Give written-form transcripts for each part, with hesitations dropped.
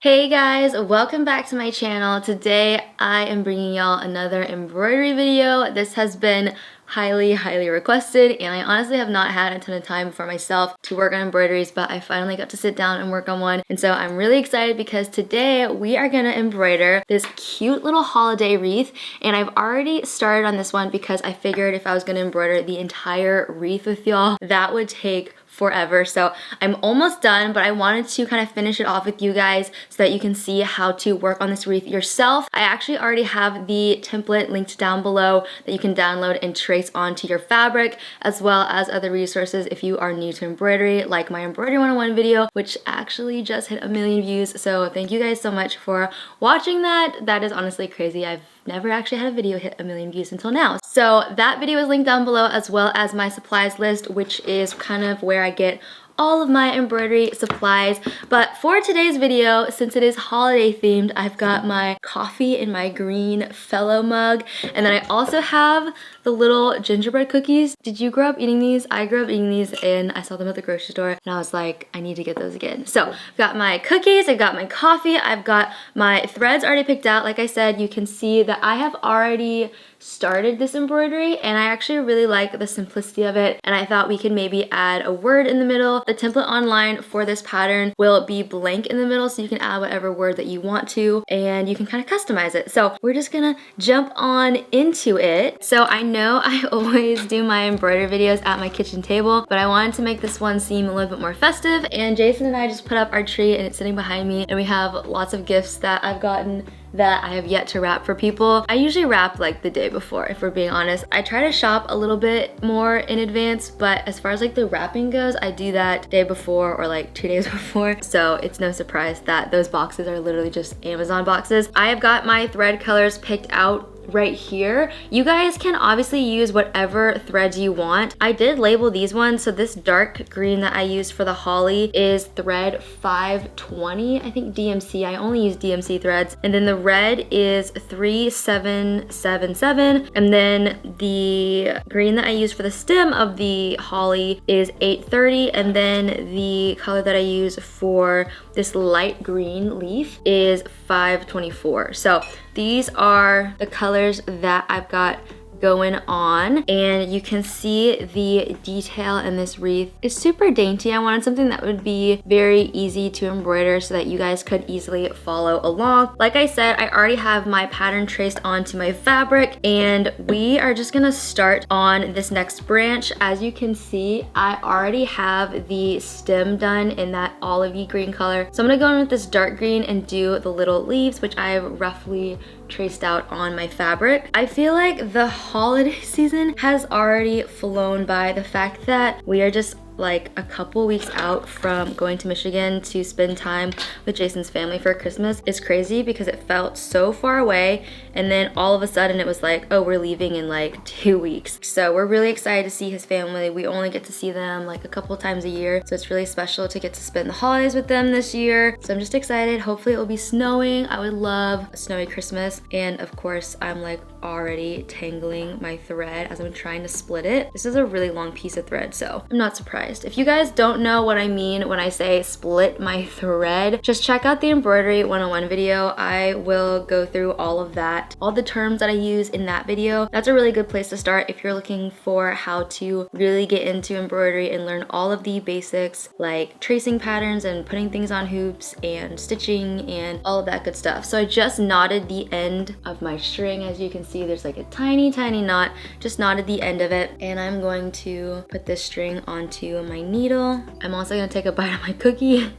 Hey guys, welcome back to my channel. Today I am bringing y'all another embroidery video. This has been highly requested and I honestly have not had a ton of time for myself to work on embroideries, but I finally got to sit down and work on one, and so I'm really excited because today we are gonna embroider this cute little holiday wreath. And I've already started on this one because I figured if I was gonna embroider the entire wreath with y'all, that would take forever. So I'm almost done, but I wanted to kind of finish it off with you guys so that you can see how to work on this wreath yourself. I actually already have the template linked down below that you can download and trace onto your fabric, as well as other resources if you are new to embroidery, like my Embroidery 101 video, which actually just hit 1 million views. So thank you guys so much for watching that. That is honestly crazy. I've never actually had a video hit 1 million views until now. So that video is linked down below, as well as my supplies list, which is kind of where I get all of my embroidery supplies. But for today's video, since it is holiday themed, I've got my coffee in my green Fellow mug, and then I also have the little gingerbread cookies. Did you grow up eating these? I grew up eating these and I saw them at the grocery store and I was like, I need to get those again. So I've got my cookies, I've got my coffee, I've got my threads already picked out. Like I said, you can see that I have already started this embroidery and I actually really like the simplicity of it, and I thought we could maybe add a word in the middle. The template online for this pattern will be blank in the middle, so you can add whatever word that you want to and you can kind of customize it. So we're just gonna jump on into it. So I know I always do my embroidery videos at my kitchen table, but I wanted to make this one seem a little bit more festive, and Jason and I just put up our tree and it's sitting behind me, and we have lots of gifts that I've gotten that I have yet to wrap for people. I usually wrap like the day before, if we're being honest. I try to shop a little bit more in advance, but as far as like the wrapping goes, I do that day before or like 2 days before. So it's no surprise that those boxes are literally just Amazon boxes. I have got my thread colors picked out right here. You guys can obviously use whatever threads you want. I did label these ones. So this dark green that I used for the holly is thread 520, I think DMC. I only use DMC threads. And then the red is 3777. And then the green that I used for the stem of the holly is 830. And then the color that I use for this light green leaf is 524. So these are the colors that I've got going on, and you can see the detail in this wreath is super dainty. I wanted something that would be very easy to embroider so that you guys could easily follow along. Like I said, I already have my pattern traced onto my fabric, and we are just gonna start on this next branch. As you can see, I already have the stem done in that olivey green color. So I'm gonna go in with this dark green and do the little leaves, which I have roughly traced out on my fabric. I feel like the holiday season has already flown by. The fact that we are just like a couple weeks out from going to Michigan to spend time with Jason's family for Christmas is crazy, because it felt so far away, and then all of a sudden it was like, oh, we're leaving in like 2 weeks. So we're really excited to see his family. We only get to see them like a couple times a year, so it's really special to get to spend the holidays with them this year. So I'm just excited. Hopefully it will be snowing. I would love a snowy Christmas. And of course I'm like already tangling my thread as I'm trying to split it. This is a really long piece of thread, so I'm not surprised. If you guys don't know what I mean when I say split my thread, just check out the Embroidery 101 video. I will go through all of that, all the terms that I use in that video. That's a really good place to start if you're looking for how to really get into embroidery and learn all of the basics, like tracing patterns and putting things on hoops and stitching and all of that good stuff. So I just knotted the end of my string. As you can see, there's like a tiny knot. Just knotted the end of it, and I'm going to put this string onto my needle. I'm also gonna take a bite of my cookie.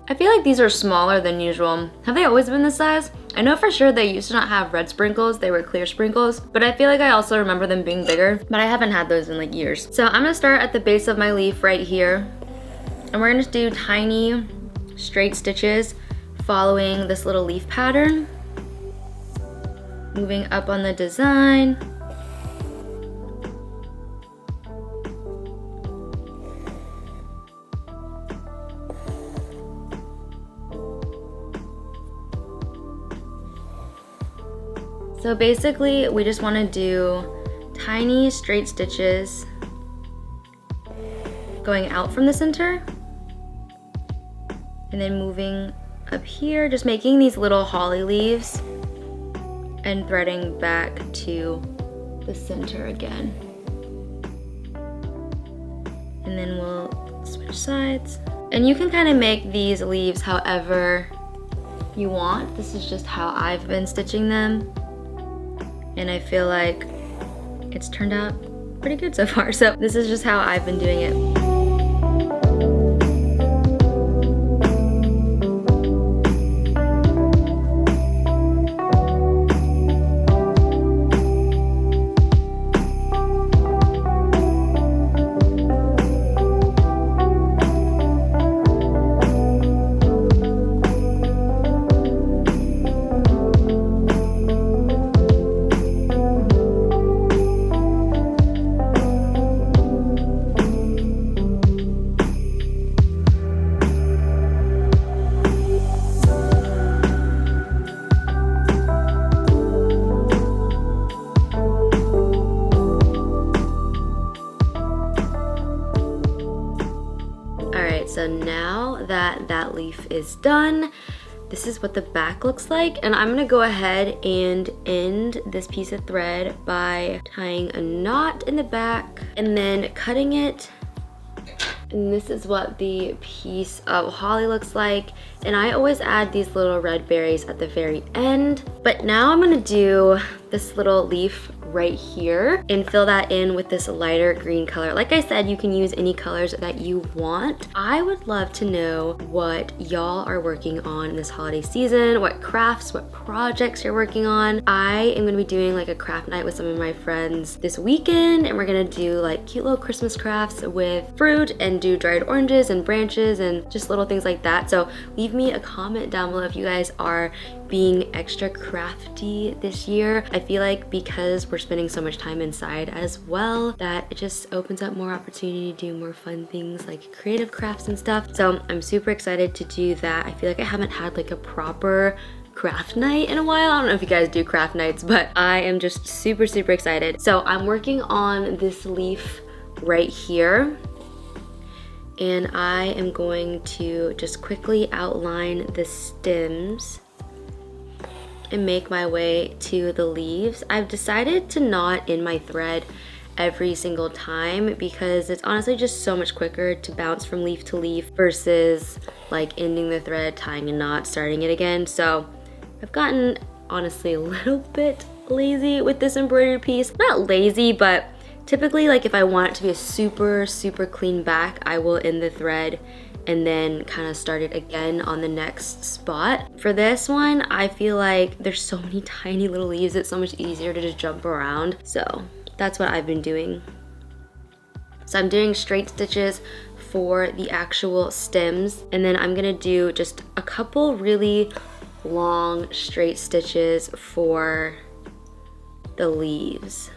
I feel like these are smaller than usual. Have they always been this size? I know for sure they used to not have red sprinkles, they were clear sprinkles, but I feel like I also remember them being bigger, but I haven't had those in like years. So I'm gonna start at the base of my leaf right here, and we're gonna just do tiny straight stitches following this little leaf pattern, moving up on the design. So basically, we just want to do tiny straight stitches going out from the center and then moving up here, just making these little holly leaves and threading back to the center again. And then we'll switch sides. And you can kind of make these leaves however you want. This is just how I've been stitching them. And I feel like it's turned out pretty good so far. So this is just how I've been doing it. So now that that leaf is done, this is what the back looks like. And I'm gonna go ahead and end this piece of thread by tying a knot in the back and then cutting it. And this is what the piece of holly looks like. And I always add these little red berries at the very end. But now I'm gonna do this little leaf right here and fill that in with this lighter green color. Like I said, you can use any colors that you want. I would love to know what y'all are working on in this holiday season, what crafts, what projects you're working on. I am gonna be doing like a craft night with some of my friends this weekend, and we're gonna do like cute little Christmas crafts with fruit and do dried oranges and branches and just little things like that. So leave me a comment down below if you guys are being extra crafty this year. I feel like because we're spending so much time inside as well, that it just opens up more opportunity to do more fun things like creative crafts and stuff. So I'm super excited to do that. I feel like I haven't had like a proper craft night in a while. I don't know if you guys do craft nights, but I am just super excited. So I'm working on this leaf right here, and I am going to just quickly outline the stems and make my way to the leaves. I've decided to knot in my thread every single time because it's honestly just so much quicker to bounce from leaf to leaf versus like ending the thread, tying a knot, starting it again. So I've gotten honestly a little bit lazy with this embroidery piece. Not lazy, but typically like if I want it to be a super clean back, I will end the thread and then kind of start it again on the next spot. For this one, I feel like there's so many tiny little leaves, it's so much easier to just jump around. So that's what I've been doing. So I'm doing straight stitches for the actual stems, and then I'm gonna do just a couple really long straight stitches for the leaves.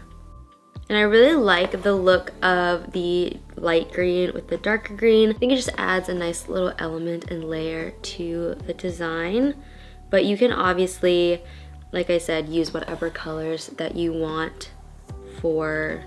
And I really like the look of the light green with the darker green. I think it just adds a nice little element and layer to the design. But you can obviously, like I said, use whatever colors that you want for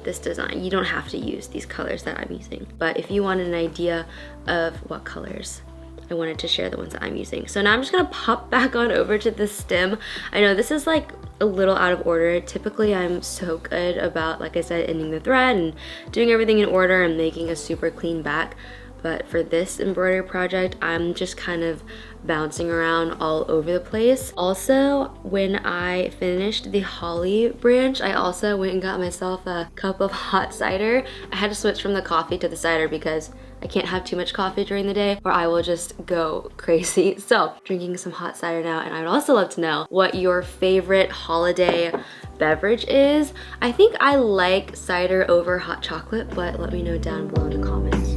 this design. You don't have to use these colors that I'm using. But if you wanted an idea of what colors, I wanted to share the ones that I'm using. So now I'm just gonna pop back on over to the stem. I know this is like a little out of order. Typically I'm so good about, like I said, ending the thread and doing everything in order and making a super clean back. But for this embroidery project, I'm just kind of bouncing around all over the place. Also, when I finished the holly branch, I also went and got myself a cup of hot cider. I had to switch from the coffee to the cider because I can't have too much coffee during the day or I will just go crazy. So drinking some hot cider now, and I would also love to know what your favorite holiday beverage is. I think I like cider over hot chocolate, but let me know down below in the comments.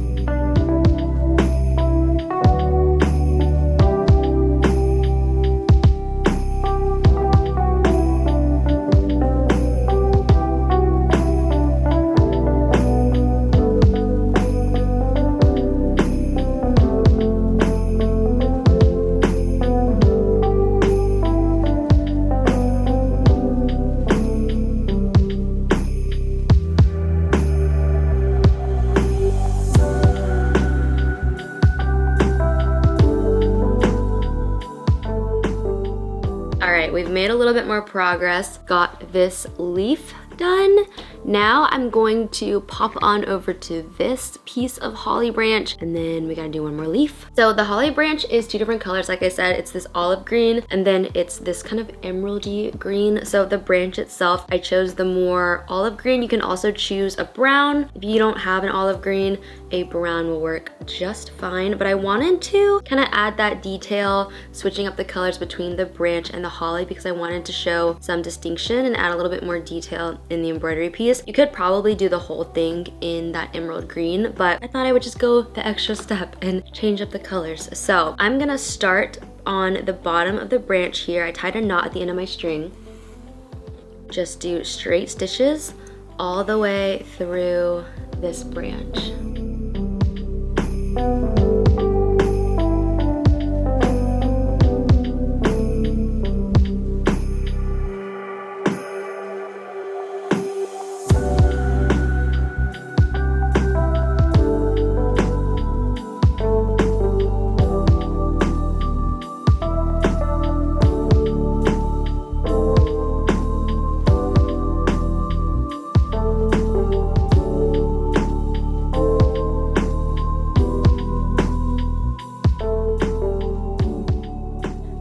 All right, we've made a little bit more progress. Got this leaf done. Now I'm going to pop on over to this piece of holly branch, and then we gotta do one more leaf. So the holly branch is two different colors. Like I said, it's this olive green, and then it's this kind of emeraldy green. So the branch itself, I chose the more olive green. You can also choose a brown. If you don't have an olive green, a brown will work just fine. But I wanted to kind of add that detail, switching up the colors between the branch and the holly, because I wanted to show some distinction and add a little bit more detail in the embroidery piece. You could probably do the whole thing in that emerald green, but I thought I would just go the extra step and change up the colors. So I'm gonna start on the bottom of the branch here. I tied a knot at the end of my string. Just do straight stitches all the way through this branch.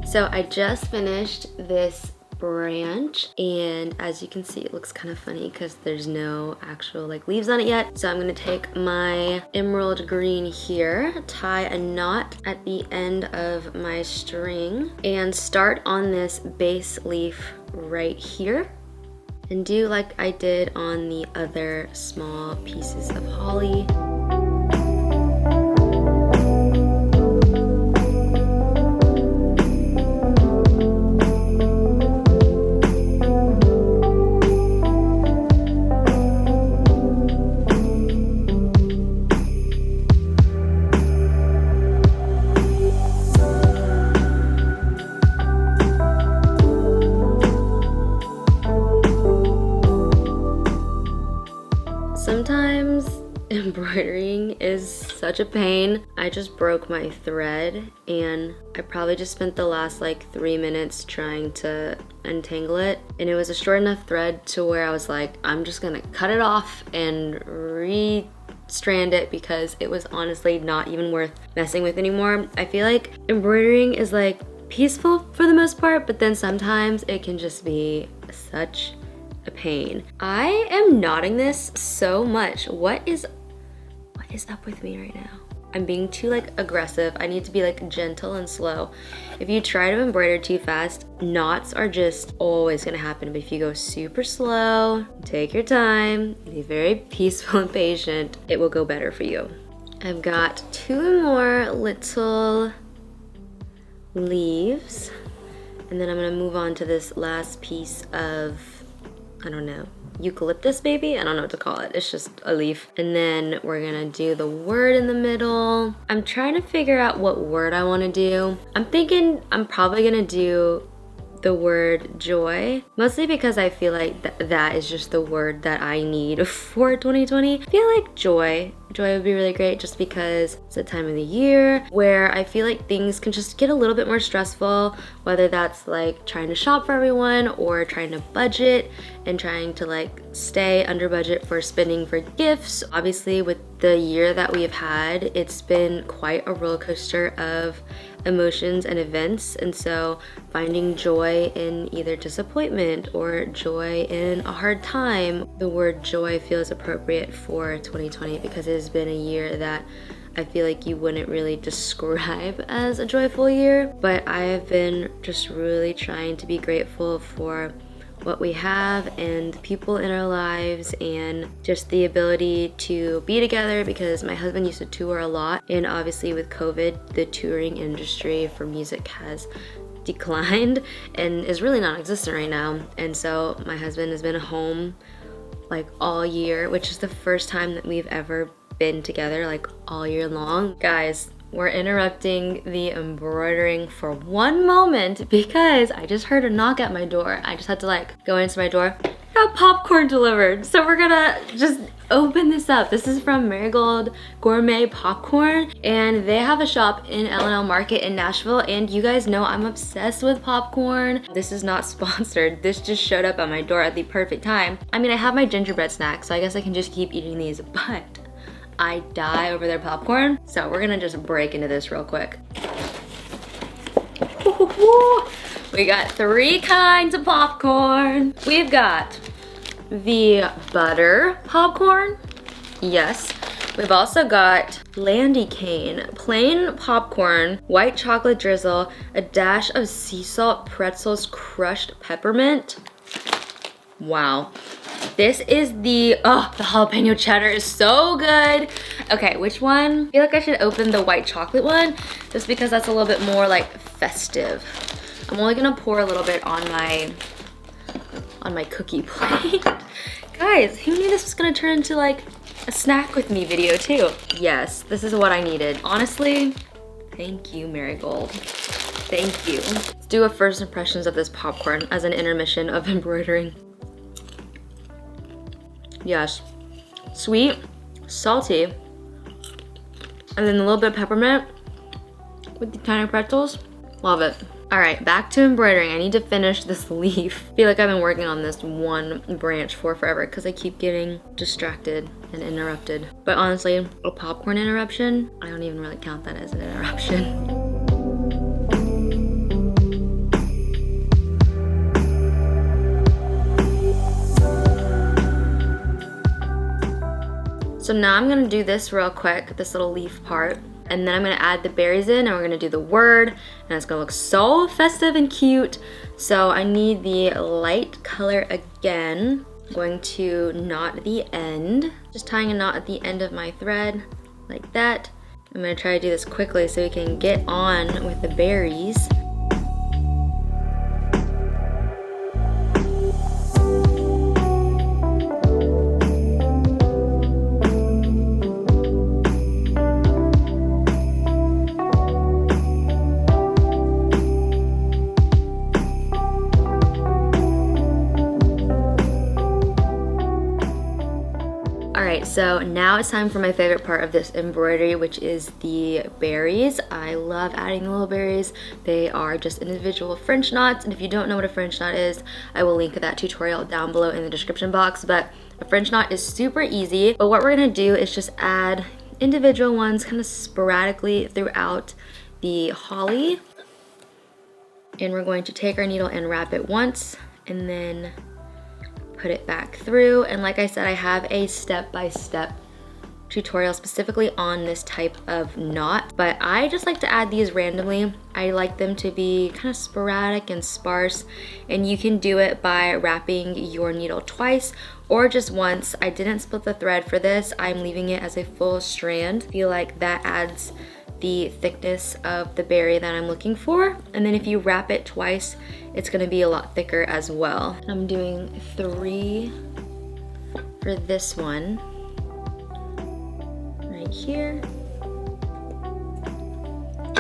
So I just finished this branch, and as you can see, it looks kind of funny because there's no actual like leaves on it yet. So I'm gonna take my emerald green here, tie a knot at the end of my string, and start on this base leaf right here, and do like I did on the other small pieces of holly. Sometimes embroidering is such a pain. I just broke my thread, and I probably just spent the last like 3 minutes trying to untangle it, and it was a short enough thread to where I was like, I'm just gonna cut it off and re-strand it, because it was honestly not even worth messing with anymore. I feel like embroidering is like peaceful for the most part, but then sometimes it can just be such a pain. I am knotting this so much. What is up with me right now? I'm being too like aggressive. I need to be like gentle and slow. If you try to embroider too fast, knots are just always gonna happen. But if you go super slow, take your time, be very peaceful and patient, it will go better for you. I've got 2 more little leaves, and then I'm gonna move on to this last piece of, I don't know, eucalyptus maybe? I don't know what to call it. It's just a leaf. And then we're gonna do the word in the middle. I'm trying to figure out what word I wanna do. I'm thinking I'm probably gonna do the word joy, mostly because I feel like that is just the word that I need for 2020. I feel like joy would be really great, just because it's a time of the year where I feel like things can just get a little bit more stressful, whether that's like trying to shop for everyone or trying to budget and trying to like stay under budget for spending for gifts. Obviously, with the year that we have had, it's been quite a roller coaster of emotions and events, and so finding joy in either disappointment or joy in a hard time, the word joy feels appropriate for 2020, because it has been a year that I feel like you wouldn't really describe as a joyful year. But I have been just really trying to be grateful for what we have and people in our lives, and just the ability to be together, because my husband used to tour a lot, and obviously with COVID, the touring industry for music has declined and is really non-existent right now. And so my husband has been home like all year, which is the first time that we've ever been together like all year long. Guys, we're interrupting the embroidering for one moment because I just heard a knock at my door. I just had to like go into my door. Got popcorn delivered. So we're gonna just open this up. This is from Marigold Gourmet Popcorn, and they have a shop in L&L Market in Nashville, and you guys know I'm obsessed with popcorn. This is not sponsored. This just showed up at my door at the perfect time. I mean, I have my gingerbread snack, so I guess I can just keep eating these, but I die over their popcorn. So we're gonna just break into this real quick. We got 3 kinds of popcorn. We've got the butter popcorn. Yes. We've also got Landy Cane, plain popcorn, white chocolate drizzle, a dash of sea salt pretzels, crushed peppermint. Wow. This is the jalapeno cheddar is so good. Okay, which one? I feel like I should open the white chocolate one just because that's a little bit more like festive. I'm only gonna pour a little bit on my cookie plate. Guys, who knew this was gonna turn into like a snack with me video too? Yes, this is what I needed. Honestly, thank you, Marigold. Thank you. Let's do a first impressions of this popcorn as an intermission of embroidering. Yes, sweet, salty, and then a little bit of peppermint with the tiny pretzels. Love it. All right, back to embroidering. I need to finish this leaf. I feel like I've been working on this one branch for forever because I keep getting distracted and interrupted. But honestly, a popcorn interruption, I don't even really count that as an interruption. So now I'm gonna do this real quick, this little leaf part, and then I'm gonna add the berries in, and we're gonna do the word, and it's gonna look so festive and cute. So I need the light color again. I'm going to knot the end, just tying a knot at the end of my thread, like that. I'm gonna try to do this quickly so we can get on with the berries. Alright, so now it's time for my favorite part of this embroidery, which is the berries. I love adding the little berries. They are just individual French knots, and if you don't know what a French knot is, I will link that tutorial down below in the description box. But a French knot is super easy, but what we're gonna do is just add individual ones kind of sporadically throughout the holly. And we're going to take our needle and wrap it once, and then put it back through. And like I said, I have a step-by-step tutorial specifically on this type of knot, but I just like to add these randomly. I like them to be kind of sporadic and sparse, and you can do it by wrapping your needle twice or just once. I didn't split the thread for this. I'm leaving it as a full strand. I feel like that adds the thickness of the berry that I'm looking for. And then if you wrap it twice, it's gonna be a lot thicker as well. I'm doing 3 for this one, right here.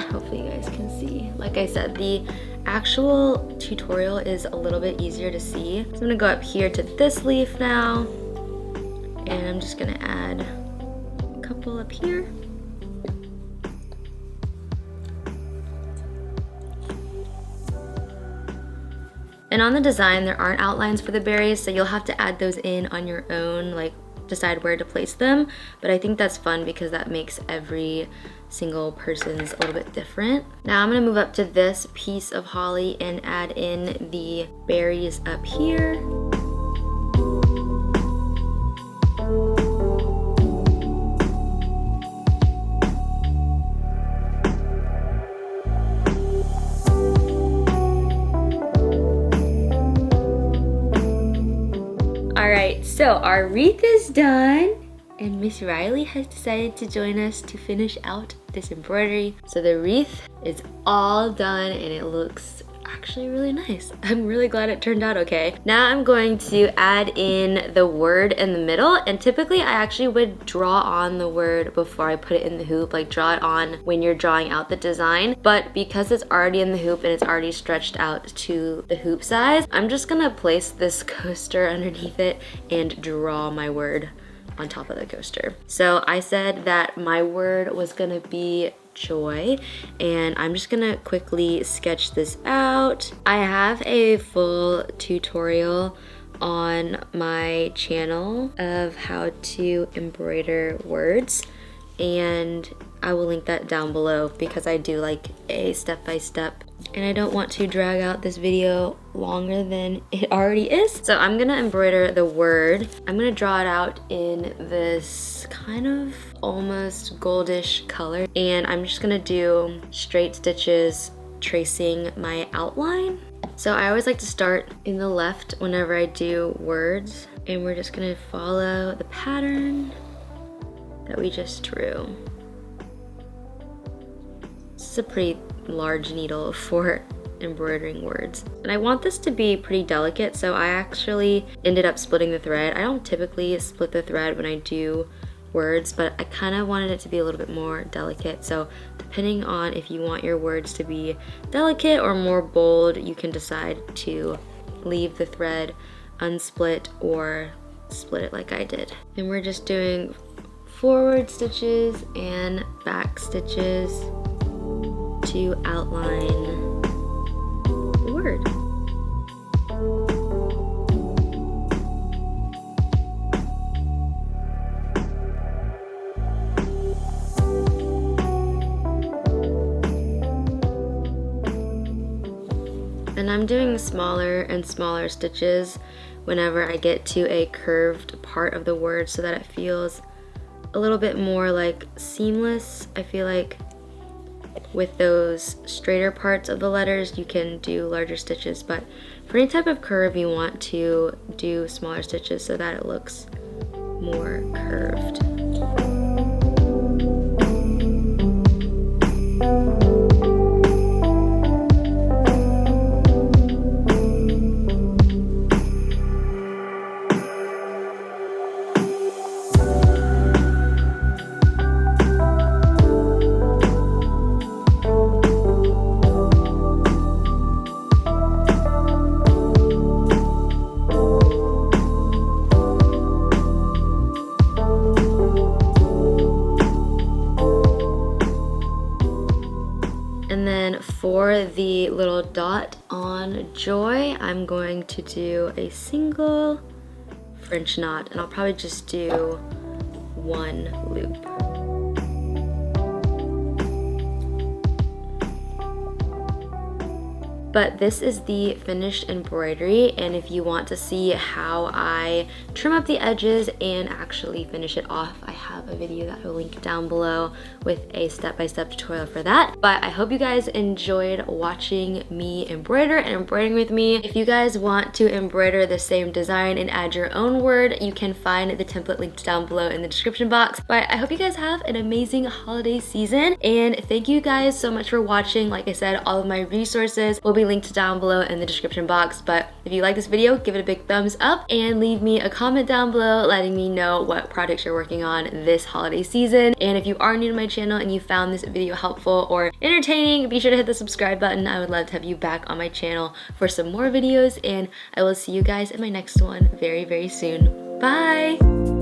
Hopefully you guys can see. Like I said, the actual tutorial is a little bit easier to see. So I'm gonna go up here to this leaf now, and I'm just gonna add a couple up here. And on the design, there aren't outlines for the berries, so you'll have to add those in on your own, like decide where to place them. But I think that's fun because that makes every single person's a little bit different. Now I'm gonna move up to this piece of holly and add in the berries up here. Alright, so our wreath is done, and Miss Riley has decided to join us to finish out this embroidery. So the wreath is all done, and it looks actually really nice. I'm really glad it turned out okay. Now I'm going to add in the word in the middle, and typically I actually would draw on the word before I put it in the hoop, like draw it on when you're drawing out the design. But because it's already in the hoop and it's already stretched out to the hoop size, I'm just gonna place this coaster underneath it and draw my word on top of the coaster. So I said that my word was gonna be joy, and I'm just gonna quickly sketch this out. I have a full tutorial on my channel of how to embroider words, and I will link that down below because I do like a step-by-step, and I don't want to drag out this video longer than it already is. So I'm gonna embroider the word. I'm gonna draw it out in this kind of almost goldish color, and I'm just gonna do straight stitches tracing my outline. So I always like to start in the left whenever I do words, and we're just gonna follow the pattern that we just drew. This is a pretty large needle for embroidering words. And I want this to be pretty delicate, so I actually ended up splitting the thread. I don't typically split the thread when I do words, but I kind of wanted it to be a little bit more delicate. So depending on if you want your words to be delicate or more bold, you can decide to leave the thread unsplit or split it like I did. And we're just doing forward stitches and back stitches to outline the word. And I'm doing smaller and smaller stitches whenever I get to a curved part of the word so that it feels a little bit more like seamless. I feel like with those straighter parts of the letters you can do larger stitches, but for any type of curve you want to do smaller stitches so that it looks more curved. And then for the little dot on joy, I'm going to do a single French knot, and I'll probably just do one loop. But this is the finished embroidery, and if you want to see how I trim up the edges and actually finish it off, I have a video that I will link down below with a step-by-step tutorial for that. But I hope you guys enjoyed watching me embroider and embroidering with me. If you guys want to embroider the same design and add your own word, you can find the template linked down below in the description box. But I hope you guys have an amazing holiday season, and thank you guys so much for watching. Like I said, all of my resources will be linked down below in the description box. But if you like this video, give it a big thumbs up and leave me a comment down below letting me know what projects you're working on this holiday season. And if you are new to my channel and you found this video helpful or entertaining, be sure to hit the subscribe button. I would love to have you back on my channel for some more videos, and I will see you guys in my next one very, very soon. Bye!